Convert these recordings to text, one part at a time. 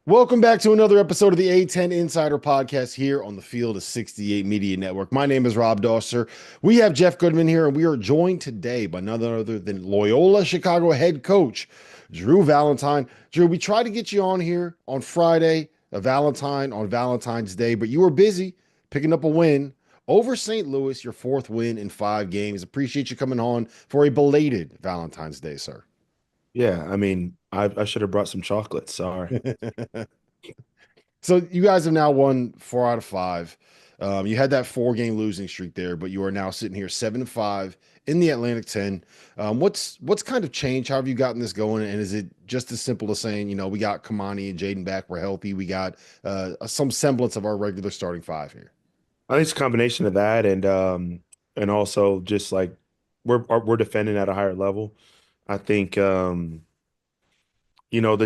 Welcome back to another episode of the A-10 Insider Podcast here on the Field of 68 Media Network. My name is Rob Dauster. We have Jeff Goodman here, and we are joined today by none other than Loyola Chicago head coach Drew Valentine. Drew, we tried to get you on here on Friday, a Valentine on Valentine's Day, but you were busy picking up a win over St. Louis, your fourth win in 5 games. Appreciate you coming on for a belated Valentine's Day, sir. Yeah, I should have brought some chocolates. Sorry. So you guys have now won 4 out of 5. You had that 4 game losing streak there, but you are now sitting here 7-5 in the Atlantic 10. What's kind of changed? How have you gotten this going? And is it just as simple as saying, we got Kamani and Jaden back, we're healthy, we got some semblance of our regular starting five here? I think it's a combination of that and also just like we're defending at a higher level. I think the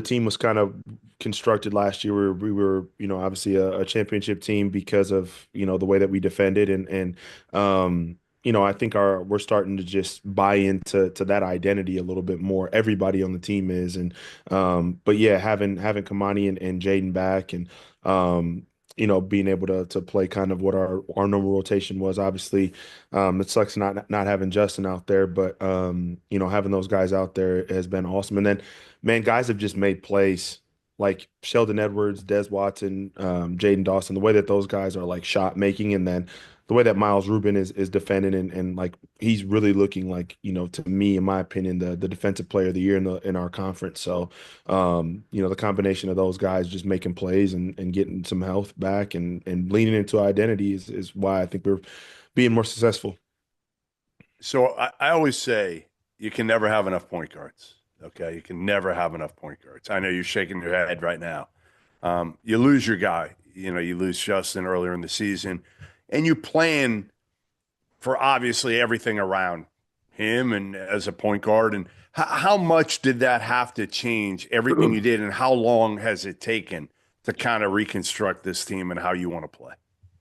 team was kind of constructed last year where we were, obviously a championship team because of, the way that we defended I think we're starting to just buy into that identity a little bit more. Everybody on the team is. But yeah, having Kamani and Jaden back and being able to play kind of what our normal rotation was. Obviously, it sucks not having Justin out there, but having those guys out there has been awesome. And then, man, guys have just made plays like Sheldon Edwards, Des Watson, Jaden Dawson. The way that those guys are like shot making, and then the way that Miles Rubin is defending, and like he's really looking like, to me, in my opinion, the defensive player of the year in our conference. So the combination of those guys just making plays and getting some health back and leaning into identity is why I think we're being more successful. So I always say you can never have enough point guards. Okay, you can never have enough point guards. I know you're shaking your head right now. You lose your guy. You lose Justin earlier in the season, and you plan for obviously everything around him and as a point guard. And how much did that have to change everything you did, and how long has it taken to kind of reconstruct this team and how you want to play?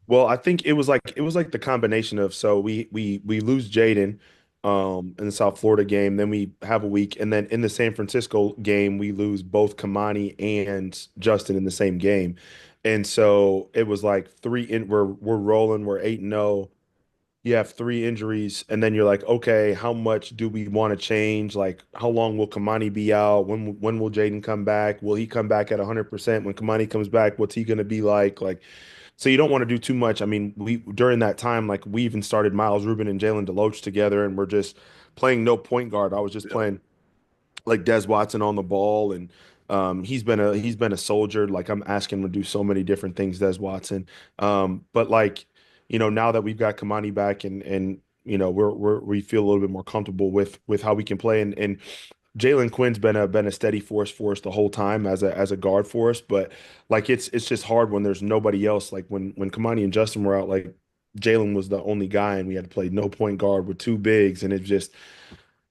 Well, I think it was like the combination of so we lose Jaden in the South Florida game, then we have a week, and then in the San Francisco game we lose both Kamani and Justin in the same game. And so it was like we're rolling, we're 8-0. You have 3 injuries, and then you're like, okay, how much do we want to change? Like, how long will Kamani be out? When will Jaden come back? Will he come back at 100%? When Kamani comes back, what's he going to be like? Like, so you don't want to do too much. I mean, we during that time, like we even started Miles Rubin and Jalen Deloach together, and we're just playing no point guard. I was just Yeah. playing like Des Watson on the ball, and he's been a soldier. Like I'm asking him to do so many different things, Des Watson. But like now that we've got Kamani back and we feel a little bit more comfortable with how we can play, and Jalen Quinn's been a steady force for us the whole time as a guard for us. But like it's just hard when there's nobody else. Like when Kamani and Justin were out, like Jalen was the only guy, and we had to play no point guard with two bigs, and it just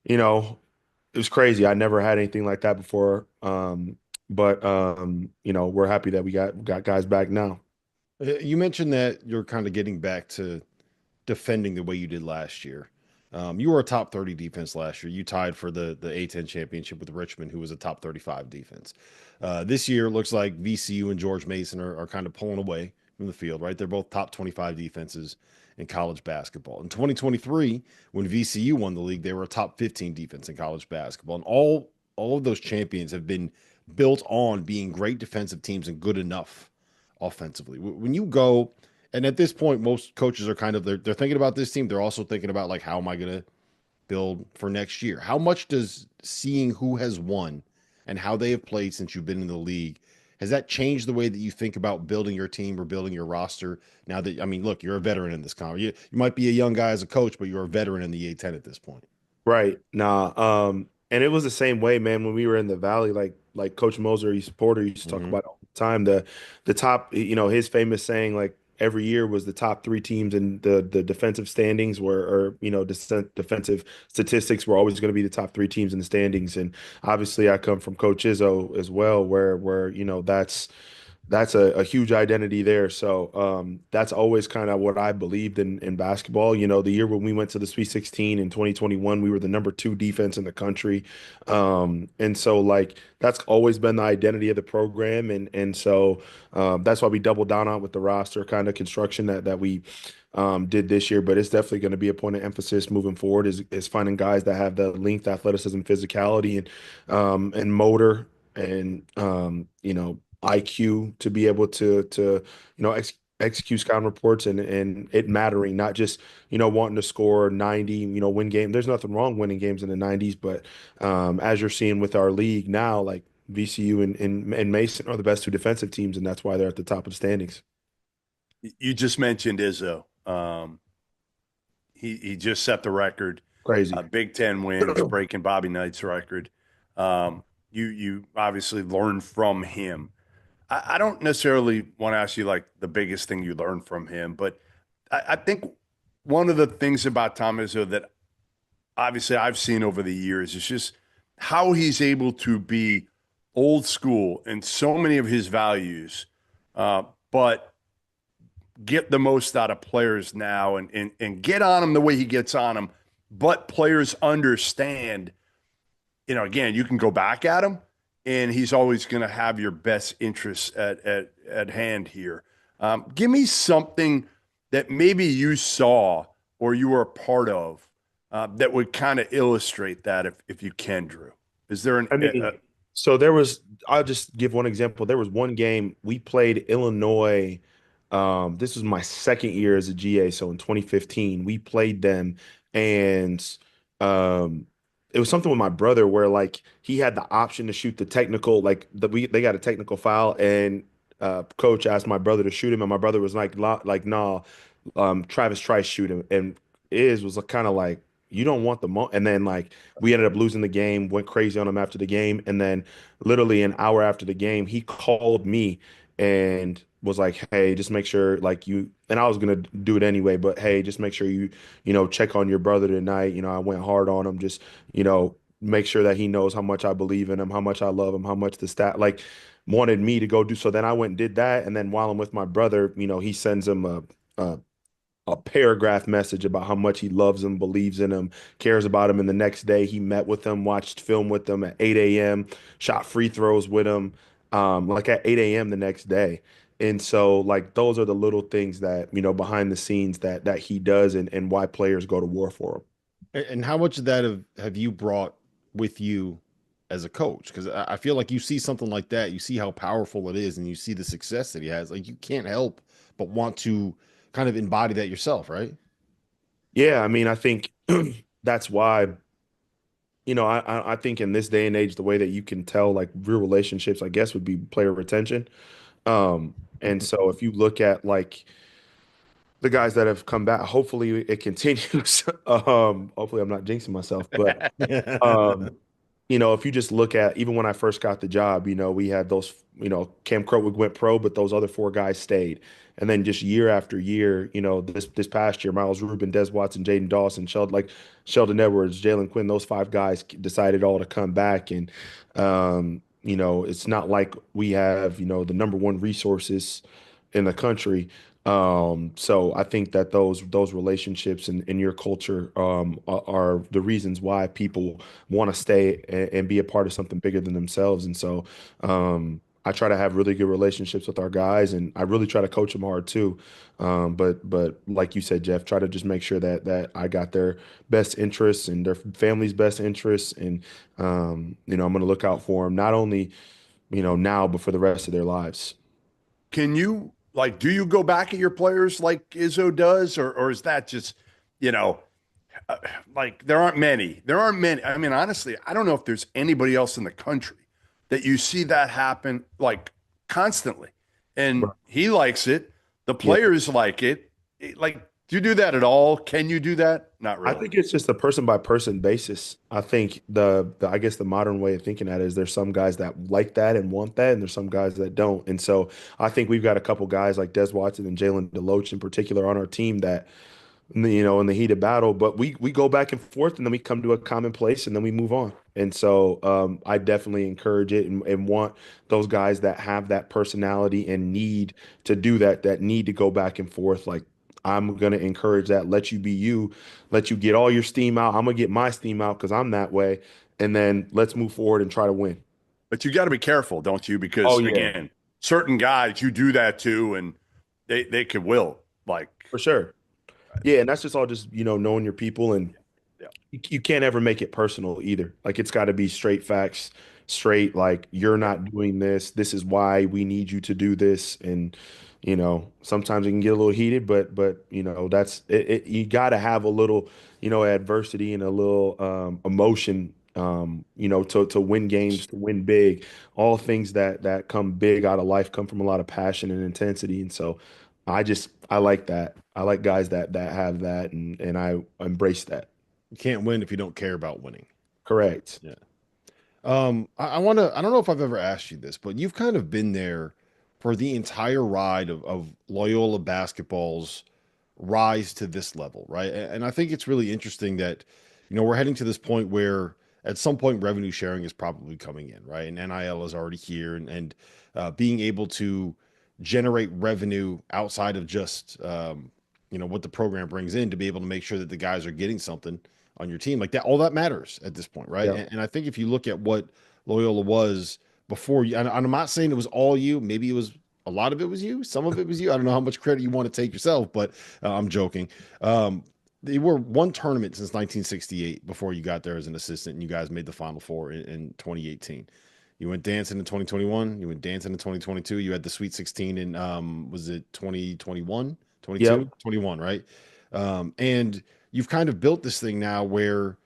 you know it was crazy. I never had anything like that before. But we're happy that we got guys back now. You mentioned that you're kind of getting back to defending the way you did last year. You were a top 30 defense last year. You tied for the A-10 championship with Richmond, who was a top 35 defense. This year, it looks like VCU and George Mason are kind of pulling away from the field, right? They're both top 25 defenses in college basketball. In 2023, when VCU won the league, they were a top 15 defense in college basketball. And all of those champions have been built on being great defensive teams and good enough offensively. When you go, and at this point, most coaches are kind of they're thinking about this team. They're also thinking about like how am I going to build for next year? How much does seeing who has won and how they have played since you've been in the league has that changed the way that you think about building your team or building your roster? Now that I mean, look, you're a veteran in this conference. You might be a young guy as a coach, but you're a veteran in the A-10 at this point. Right. Nah. And it was the same way, man, when we were in the Valley, like Coach Moser, Porter used to talk Hmm. about all the time. The top, his famous saying, like every year was the top 3 teams in the defensive standings defensive statistics were always going to be the top 3 teams in the standings. And obviously I come from Coach Izzo as well, where that's a huge identity there. So that's always kind of what I believed in basketball. You know, the year when we went to the Sweet 16 in 2021, we were the number 2 defense in the country. And so like that's always been the identity of the program. And so that's why we doubled down on with the roster kind of construction that we did this year. But it's definitely going to be a point of emphasis moving forward is finding guys that have the length, athleticism, physicality, and motor and you know, IQ to be able to execute scouting reports and it mattering, not just wanting to score 90, win game. There's nothing wrong winning games in the 90s, but as you're seeing with our league now, like VCU and Mason are the best 2 defensive teams, and that's why they're at the top of the standings. You just mentioned Izzo. He just set the record. Crazy. Big Ten wins, breaking Bobby Knight's record. You obviously learned from him. I don't necessarily want to ask you like the biggest thing you learned from him, but I think one of the things about Tom Izzo that obviously I've seen over the years is just how he's able to be old school in so many of his values, but get the most out of players now and get on them the way he gets on them, but players understand, again, you can go back at him, and he's always going to have your best interests at hand here. Give me something that maybe you saw or you were a part of that would kind of illustrate that, if you can, Drew. Is there so I'll just give one example. There was one game we played Illinois. This was my second year as a GA. So in 2015, we played them, and it was something with my brother where like he had the option to shoot the technical, like they got a technical foul, and coach asked my brother to shoot him, and my brother was like nah, Travis Trice shoot him, and was kind of like, you don't want and then like we ended up losing the game, went crazy on him after the game, and then literally an hour after the game he called me and was like, hey, just make sure like and I was gonna do it anyway, but hey, just make sure you check on your brother tonight. I went hard on him, just make sure that he knows how much I believe in him, how much I love him, how much the stat like wanted me to go do. So then I went and did that, and then while I'm with my brother, he sends him a paragraph message about how much he loves him, believes in him, cares about him. And the next day he met with him, watched film with him at 8 a.m., shot free throws with him, like at 8 a.m. the next day. And so like those are the little things that, behind the scenes that he does and why players go to war for him. And how much of that have you brought with you as a coach? Because I feel like you see something like that, you see how powerful it is, and you see the success that he has. Like you can't help but want to kind of embody that yourself, right? Yeah, I mean, I think that's why, I think in this day and age, the way that you can tell like real relationships, I guess, would be player retention. And so if you look at like the guys that have come back, hopefully it continues. Hopefully I'm not jinxing myself, but if you just look at even when I first got the job, we had those, Cam Crowwood went pro, but those other 4 guys stayed. And then just year after year, this past year, Miles Rubin, Des Watson, Jaden Dawson, Sheldon Edwards, Jalen Quinn, those 5 guys decided all to come back. And, it's not like we have, the number 1 resources in the country. So I think that those relationships in your culture are the reasons why people want to stay and be a part of something bigger than themselves. And so I try to have really good relationships with our guys, and I really try to coach them hard too. But like you said, Jeff, try to just make sure that I got their best interests and their family's best interests, and I'm going to look out for them not only now but for the rest of their lives. Can you do you go back at your players like Izzo does, or is that just like there aren't many? I mean, honestly, I don't know if there's anybody else in the country that you see that happen like constantly, and he likes it. The players like it. Like, do you do that at all? Can you do that? Not really. I think it's just a person by person basis. I think I guess the modern way of thinking that is there's some guys that like that and want that, and there's some guys that don't. And so I think we've got a couple guys like Des Watson and Jalen DeLoach in particular on our team that in the heat of battle. But we go back and forth, and then we come to a common place, and then we move on. And so I definitely encourage it and want those guys that have that personality and need to do that, that need to go back and forth. Like I'm gonna encourage that. Let you be you. Let you get all your steam out. I'm gonna get my steam out because I'm that way. And then let's move forward and try to win. But you got to be careful, don't you? Oh Because yeah, again, certain guys you do that to, and they could will like. for sure. Yeah, and that's just all just, knowing your people, and Yeah. you can't ever make it personal either. Like it's got to be straight facts, straight like you're not doing this. This is why we need you to do this. And sometimes it can get a little heated, but that's it, you got to have a little, adversity and a little emotion to win games, to win big. All things that come big out of life come from a lot of passion and intensity. And so I like that. I like guys that have that, and I embrace that. You can't win if you don't care about winning. Correct. Yeah. I want to, I don't know if I've ever asked you this, but you've kind of been there for the entire ride of Loyola basketball's rise to this level, right? And I think it's really interesting that, we're heading to this point where at some point revenue sharing is probably coming in, right? And NIL is already here, and being able to generate revenue outside of just, what the program brings in to be able to make sure that the guys are getting something on your team like that. All that matters at this point, right? Yeah. And I think if you look at what Loyola was before you, and I'm not saying it was all you, maybe it was a lot of it was you, some of it was you. I don't know how much credit you want to take yourself, but I'm joking. They were one tournament since 1968 before you got there as an assistant, and you guys made the Final Four in 2018. You went dancing in 2021. You went dancing in 2022. You had the Sweet 16 in was it 2021, Yep. 22, 21, right? And you've kind of built this thing now where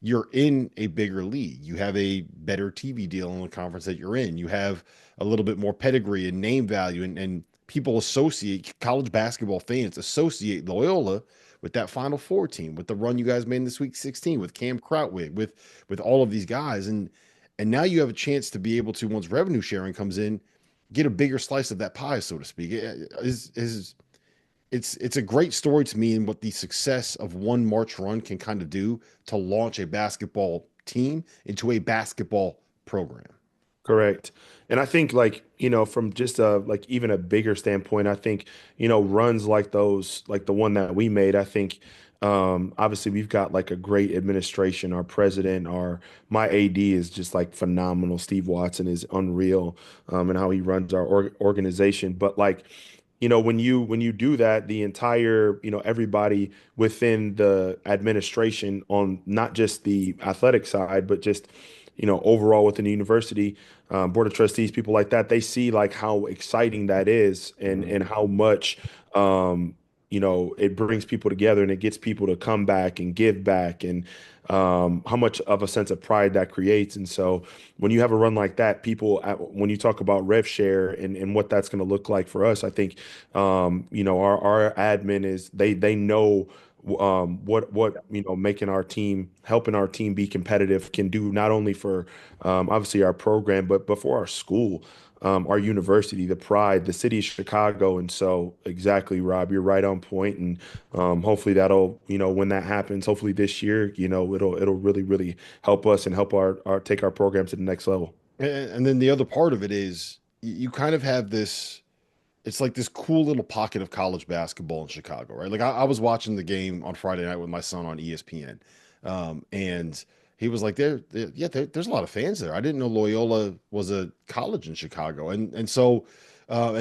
you're in a bigger league. You have a better TV deal in the conference that you're in. You have a little bit more pedigree and name value, and people associate college basketball fans associate Loyola with that Final Four team, with the run you guys made in the Sweet 16, with Cam Krautwig, with all of these guys, and now you have a chance to be able to, once revenue sharing comes in, get a bigger slice of that pie, so to speak. It's a great story to me, and what the success of one March run can kind of do to launch a basketball team into a basketball program. Correct. And I think like, from just like even a bigger standpoint, I think, runs like those, like the one that we made, I think obviously we've got like a great administration. Our president, my AD is just like phenomenal. Steve Watson is unreal, and how he runs our organization. But like, when you do that, the entire, everybody within the administration on not just the athletic side, but just overall within the university, board of trustees, people like that, they see like how exciting that is, and how much it brings people together, and it gets people to come back and give back, and how much of a sense of pride that creates. And so when you have a run like that, people, when you talk about rev share and what that's going to look like for us, I think our admin is they know what making our team, helping our team be competitive can do, not only for obviously our program, but for our school, our university, the pride, the city of Chicago. And so exactly, Rob, you're right on point. And hopefully that'll, when that happens, hopefully this year, it'll really, really help us and help our take our program to the next level. And then the other part of it is you kind of have this, it's like this cool little pocket of college basketball in Chicago, right? Like I was watching the game on Friday night with my son on ESPN, and he was like, there's a lot of fans there. I didn't know Loyola was a college in Chicago, and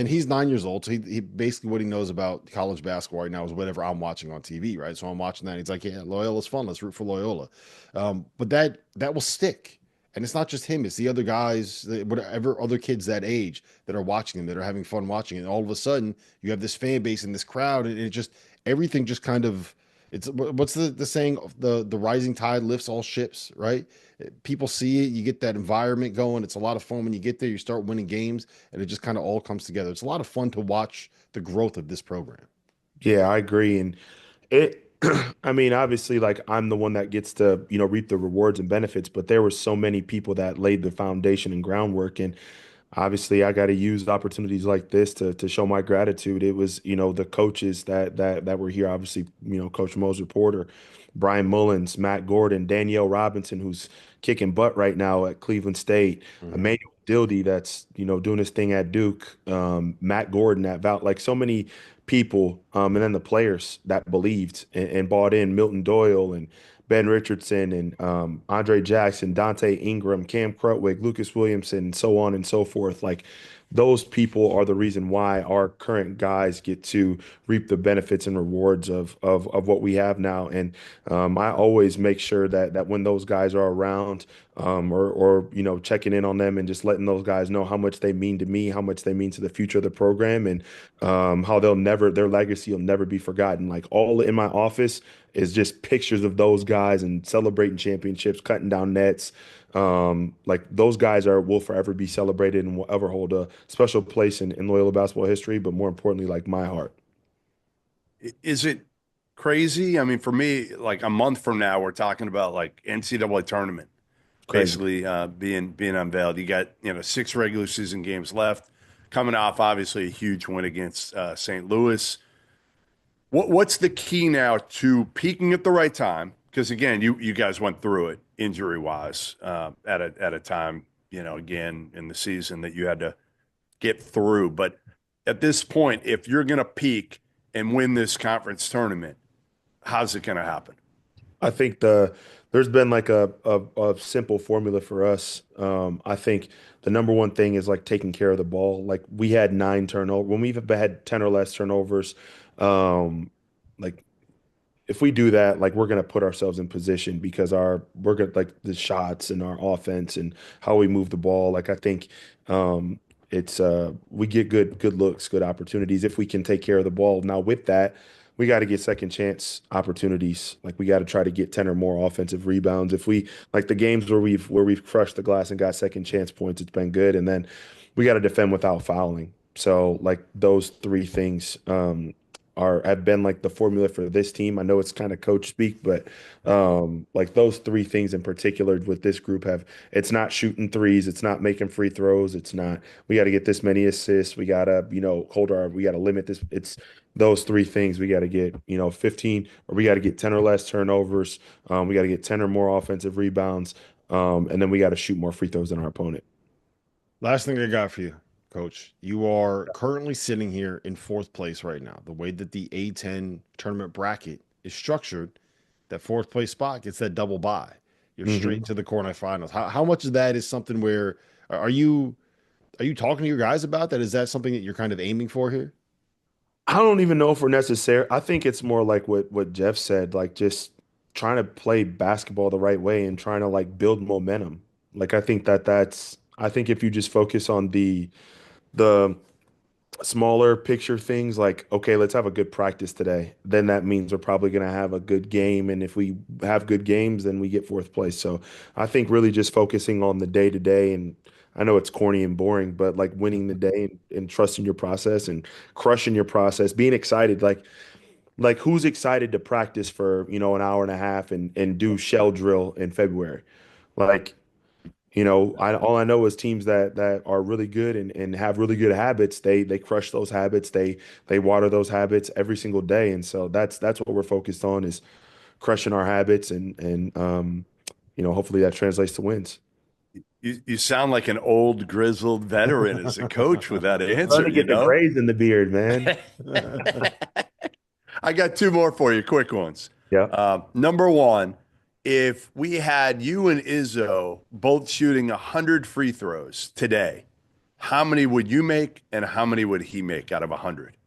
he's 9 years old, so he basically what he knows about college basketball right now is whatever I'm watching on TV, right? So I'm watching that, and he's like, yeah, Loyola's fun. Let's root for Loyola, but that will stick. And it's not just him, it's the other guys, whatever other kids that age that are watching them, that are having fun watching it. And all of a sudden, you have this fan base and this crowd, and it just everything just kind of it's what's the saying? The rising tide lifts all ships, right? People see it, you get that environment going. It's a lot of fun when you get there, you start winning games, and it just kind of all comes together. It's a lot of fun to watch the growth of this program. Yeah, I agree. And it, I mean, obviously, like I'm the one that gets to, reap the rewards and benefits, but there were so many people that laid the foundation and groundwork. And obviously I got to use opportunities like this to show my gratitude. It was, the coaches that were here, obviously, Coach Moser Porter, Brian Mullins, Matt Gordon, Danielle Robinson, who's kicking butt right now at Cleveland State, Mhm. Emmanuel Dildy, that's, doing his thing at Duke, Matt Gordon at Val, like so many people, and then the players that believed and bought in, Milton Doyle and Ben Richardson and Andre Jackson, Dante Ingram, Cam Crutwig, Lucas Williamson, so on and so forth. Like those people are the reason why our current guys get to reap the benefits and rewards of what we have now. And I always make sure that when those guys are around, or checking in on them and just letting those guys know how much they mean to me, how much they mean to the future of the program, and how their legacy will never be forgotten. Like all in my office is just pictures of those guys and celebrating championships, cutting down nets. Like those guys will forever be celebrated and will ever hold a special place in Loyola basketball history, but more importantly, like my heart. Is it crazy? I mean, for me, like a month from now, we're talking about like NCAA tournament Crazy. basically being unveiled. You got 6 regular season games left, coming off obviously a huge win against St. Louis. What's the key now to peaking at the right time? Because again, you guys went through it injury wise at a time again in the season that you had to get through. But at this point, if you're going to peak and win this conference tournament, how's it going to happen? I think there's been like a simple formula for us. I think the number one thing is like taking care of the ball. Like we had 9 turnovers when we've had 10 or less turnovers. Like if we do that, like we're gonna put ourselves in position because we're gonna like the shots and our offense and how we move the ball. Like I think it's we get good looks, good opportunities if we can take care of the ball. Now with that, we got to get second chance opportunities. Like we got to try to get 10 or more offensive rebounds. If we like the games where we've crushed the glass and got second chance points, it's been good. And then we got to defend without fouling. So like those three things have been like the formula for this team. I know it's kind of coach speak, but like those three things in particular with this group it's not shooting threes, it's not making free throws, it's not we got to get this many assists, we got to we got to limit this. It's those three things. We got to get 15, or we got to get 10 or less turnovers. We got to get 10 or more offensive rebounds, and then we got to shoot more free throws than our opponent. Last thing I got for you, Coach. You are currently sitting here in fourth place right now. The way that the A-10 tournament bracket is structured, that fourth place spot gets that double bye. You're straight hmm to the quarterfinals. How much of that is something where are you talking to your guys about that? Is that something that you're kind of aiming for here? I don't even know if we're necessary. I think it's more like what Jeff said, like just trying to play basketball the right way and trying to like build momentum. Like I think I think if you just focus on the smaller picture things like, okay, let's have a good practice today, then that means we're probably going to have a good game. And if we have good games, then we get fourth place. So I think really just focusing on the day to day. And I know it's corny and boring, but like winning the day and trusting your process and crushing your process, being excited. Like who's excited to practice for, an hour and a half and do shell drill in February? Like, all I know is teams that are really good and have really good habits. They crush those habits. They water those habits every single day. And so that's what we're focused on is crushing our habits and hopefully that translates to wins. You sound like an old grizzled veteran as a coach with that Trying answer, to get the grays in the beard, man. I got 2 more for you, quick ones. Yeah. Number one, if we had you and Izzo both shooting 100 free throws today, how many would you make and how many would he make out of 100?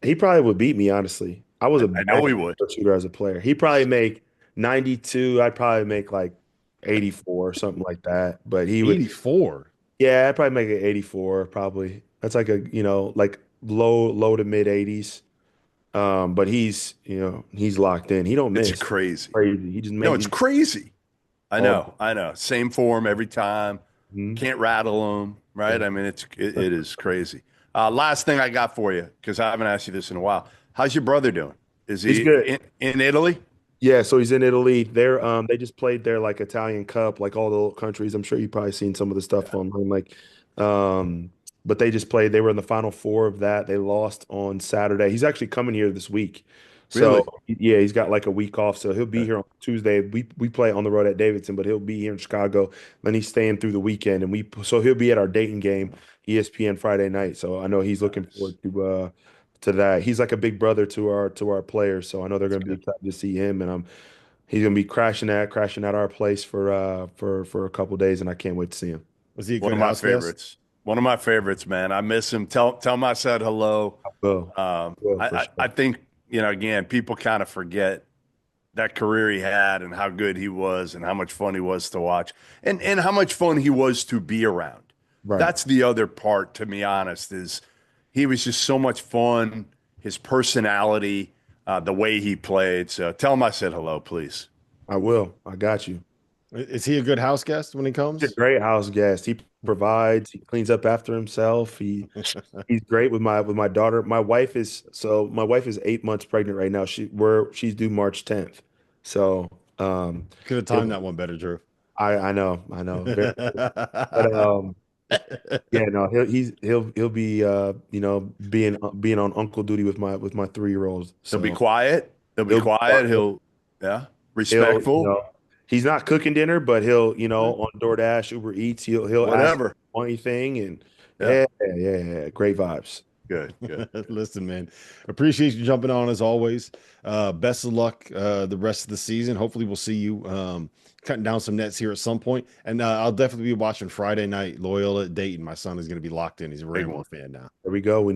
He probably would beat me, honestly. I was a I know bad he would. shooter as a player. He'd probably make 92. I'd probably make like 84 or something like that. But he would 84. Yeah, I'd probably make it 84, probably. That's like like low to mid 80s. But he's locked in. He don't It's miss. crazy. Crazy. He just No, makes it's crazy. I all. know. I know. Same form every time. Mhm. Can't rattle them, right? Yeah. I mean, it is crazy. Last thing I got for you, because I haven't asked you this in a while. How's your brother doing? Is He's he good. in Italy? Yeah, so he's in Italy. They just played their like Italian Cup, like all the countries. I'm sure you've probably seen some of the stuff Yeah. online. But they just played. They were in the final four of that. They lost on Saturday. He's actually coming here this week. So Really? yeah, he's got like a week off. So he'll be Okay. here on Tuesday. We play on the road at Davidson, but he'll be here in Chicago. Then he's staying through the weekend, and so he'll be at our Dayton game, ESPN Friday night. So I know he's looking Nice. forward to that. He's like a big brother to our players. So I know they're That's going to be good. excited to see him, and he's gonna be crashing at our place for a couple days, and I can't wait to see him. Was he a One good of my house guest? favorites. One of my favorites, man. I miss him. Tell him I said hello. Well, for I sure. think, again, people kind of forget that career he had and how good he was and how much fun he was to watch and how much fun he was to be around. Right. That's the other part, to be honest, is he was just so much fun, his personality, the way he played. So tell him I said hello, please. I will. I got you. Is he a good house guest when he He's a comes? great house guest. He provides. He cleans up after himself. He's great with my daughter. My wife is 8 months pregnant right now. She's due March 10th. So Could have timed he'll, that one better, Drew. I know. But yeah, no, he'll be being on uncle duty with my 3-year-old. He'll be So quiet. He'll be he'll be quiet. quiet. Yeah, He'll respectful, he's not cooking dinner, but he'll on DoorDash, Uber Eats, he'll ask whatever. for anything, and Yeah, yeah, great vibes. good, good. Listen, man, appreciate you jumping on as always. Best of luck the rest of the season. Hopefully, we'll see you cutting down some nets here at some point. And I'll definitely be watching Friday night Loyola at Dayton. My son is going to be locked in. He's a Big Rambo one. There fan now. we go. We